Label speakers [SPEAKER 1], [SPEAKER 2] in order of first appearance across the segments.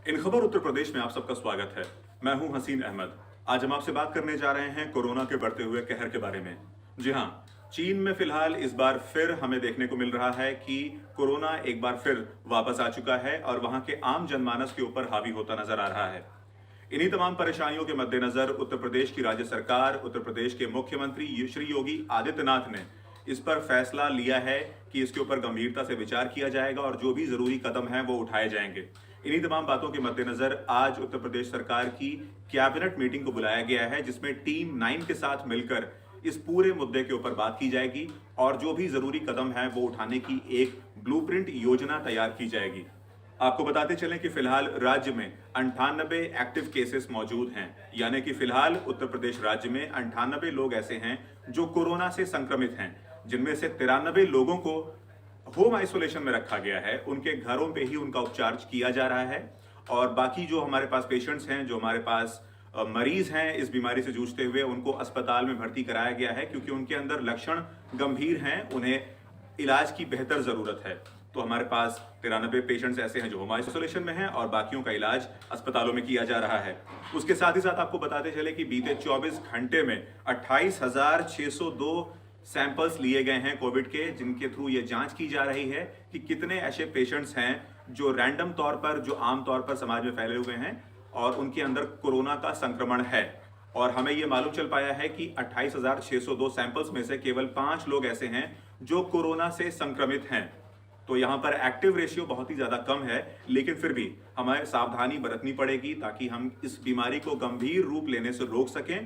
[SPEAKER 1] इन खबर उत्तर प्रदेश में आप सबका स्वागत है। मैं हूं हसीन अहमद। आज हम आपसे बात करने जा रहे हैं कोरोना के बढ़ते हुए कहर के बारे में। जी हां, चीन में फिलहाल इस बार फिर हमें देखने को मिल रहा है कि कोरोना एक बार फिर वापस आ चुका है और वहां के आम जनमानस के ऊपर हावी होता नजर आ रहा है। इन्हीं तमाम परेशानियों के मद्देनजर उत्तर प्रदेश की राज्य सरकार, उत्तर प्रदेश के मुख्यमंत्री श्री योगी आदित्यनाथ ने इस पर फैसला लिया है कि इसके ऊपर गंभीरता से विचार किया जाएगा और जो भी जरूरी कदम हैं वो उठाए जाएंगे। इन्हीं तमाम बातों के मद्देनजर आज उत्तर प्रदेश सरकार की कैबिनेट मीटिंग को बुलाया गया है, जिसमें टीम 9 के साथ मिलकर इस पूरे मुद्दे के ऊपर बात की जाएगी और जो भी जरूरी कदम है वो उठाने की एक ब्लूप्रिंट योजना तैयार की जाएगी। आपको बताते चलें कि फिलहाल राज्य में 98 एक्टिव केसेस मौजूद हैं, यानी कि फिलहाल उत्तर प्रदेश राज्य में 98 लोग ऐसे हैं जो कोरोना से संक्रमित हैं, जिनमें से 93 लोगों को होम आइसोलेशन में रखा गया है। उनके घरों पे ही उनका उपचार किया जा रहा है और बाकी जो हमारे पास पेशेंट्स हैं, जो हमारे पास मरीज हैं इस बीमारी से जूझते हुए, उनको अस्पताल में भर्ती कराया गया है क्योंकि उनके अंदर लक्षण गंभीर हैं, उन्हें इलाज की बेहतर जरूरत है। तो हमारे पास 93 पेशेंट्स ऐसे हैं जो होम आइसोलेशन में हैं और बाकियों का इलाज अस्पतालों में किया जा रहा है। उसके साथ ही साथ आपको बताते चले कि बीते 24 घंटे में 28,602 सैंपल्स लिए गए हैं कोविड के, जिनके थ्रू ये जांच की जा रही है कि कितने ऐसे पेशेंट्स हैं जो रैंडम तौर पर, जो आम तौर पर समाज में फैले हुए हैं और उनके अंदर कोरोना का संक्रमण है। और हमें यह मालूम चल पाया है कि 28,602 सैंपल्स में से केवल 5 लोग ऐसे हैं जो कोरोना से संक्रमित हैं। तो यहां पर एक्टिव रेशियो बहुत ही ज्यादा कम है, लेकिन फिर भी हमें सावधानी बरतनी पड़ेगी ताकि हम इस बीमारी को गंभीर रूप लेने से रोक सकें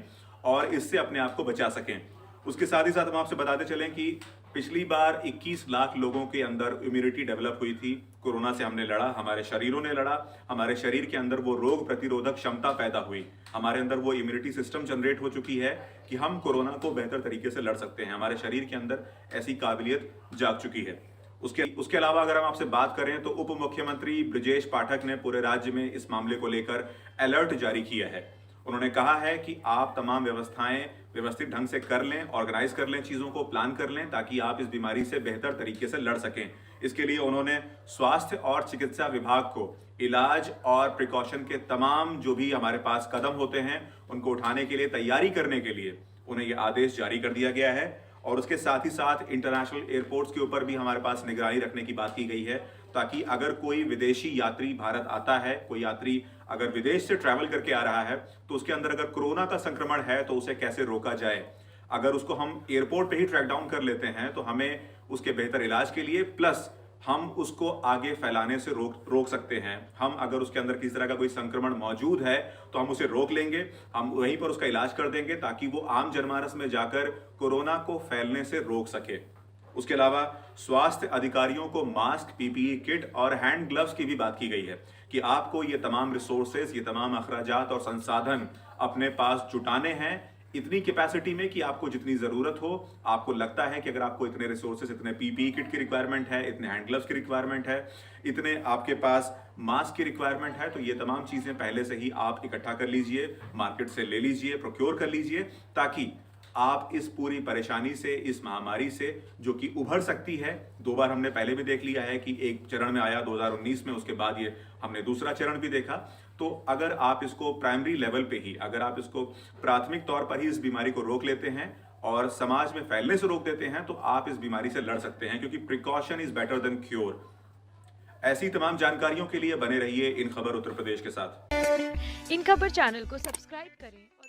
[SPEAKER 1] और इससे अपने आप को बचा सकें। उसके साथ ही साथ हम आपसे बताते चलें कि पिछली बार 21 लाख लोगों के अंदर इम्यूनिटी डेवलप हुई थी। कोरोना से हमने लड़ा, हमारे शरीरों ने लड़ा, हमारे शरीर के अंदर वो रोग प्रतिरोधक क्षमता पैदा हुई, हमारे अंदर वो इम्यूनिटी सिस्टम जनरेट हो चुकी है कि हम कोरोना को बेहतर तरीके से लड़ सकते हैं। हमारे शरीर के अंदर ऐसी काबिलियत जाग चुकी है। उसके अलावा अगर हम आपसे बात करें तो उप मुख्यमंत्री ब्रजेश पाठक ने पूरे राज्य में इस मामले को लेकर अलर्ट जारी किया है। उन्होंने कहा है कि आप तमाम व्यवस्थाएं व्यवस्थित ढंग से कर लें, ऑर्गेनाइज कर लें, चीजों को प्लान कर लें ताकि आप इस बीमारी से बेहतर तरीके से लड़ सकें। इसके लिए उन्होंने स्वास्थ्य और चिकित्सा विभाग को इलाज और प्रिकॉशन के तमाम जो भी हमारे पास कदम होते हैं उनको उठाने के लिए, तैयारी करने के लिए उन्हें यह आदेश जारी कर दिया गया है। और उसके साथ ही साथ इंटरनेशनल एयरपोर्ट्स के ऊपर भी हमारे पास निगरानी रखने की बात की गई है ताकि अगर कोई विदेशी यात्री भारत आता है, कोई यात्री अगर विदेश से ट्रैवल करके आ रहा है तो उसके अंदर अगर कोरोना का संक्रमण है तो उसे कैसे रोका जाए। अगर उसको हम एयरपोर्ट पे ही ट्रैक डाउन कर लेते हैं तो हमें उसके बेहतर इलाज के लिए प्लस हम उसको आगे फैलाने से रोक सकते हैं। हम अगर उसके अंदर किसी तरह का कोई संक्रमण मौजूद है तो हम उसे रोक लेंगे, हम वहीं पर उसका इलाज कर देंगे ताकि वो आम जनमानस में जाकर कोरोना को फैलने से रोक सके। उसके अलावा स्वास्थ्य अधिकारियों को मास्क, पीपीई किट और हैंड ग्लव्स की भी बात की गई है कि आपको ये तमाम रिसोर्सेज, ये तमाम अखराजात और संसाधन अपने पास जुटाने हैं इतनी कैपेसिटी में कि आपको जितनी जरूरत हो। आपको लगता है कि अगर आपको इतने रिसोर्सेज, इतने पीपीई किट की रिक्वायरमेंट है, इतने हैंड ग्लव्स की रिक्वायरमेंट है, इतने आपके पास मास्क की रिक्वायरमेंट है, तो ये तमाम चीजें पहले से ही आप इकट्ठा कर लीजिए, मार्केट से ले लीजिए, प्रोक्योर कर लीजिए ताकि आप इस पूरी परेशानी से, इस महामारी से जो कि उभर सकती है। 2 बार हमने पहले भी देख लिया है कि एक चरण में आया 2019 में, उसके बाद ये हमने दूसरा चरण भी देखा। तो अगर आप इसको प्राइमरी लेवल पे ही, अगर आप इसको प्राथमिक तौर पर ही इस बीमारी को रोक लेते हैं और समाज में फैलने से रोक देते हैं तो आप इस बीमारी से लड़ सकते हैं, क्योंकि precaution is better than cure. ऐसी तमाम जानकारियों के लिए बने रहिए इन खबर उत्तर प्रदेश के साथ।
[SPEAKER 2] इन खबर चैनल को सब्सक्राइब करें और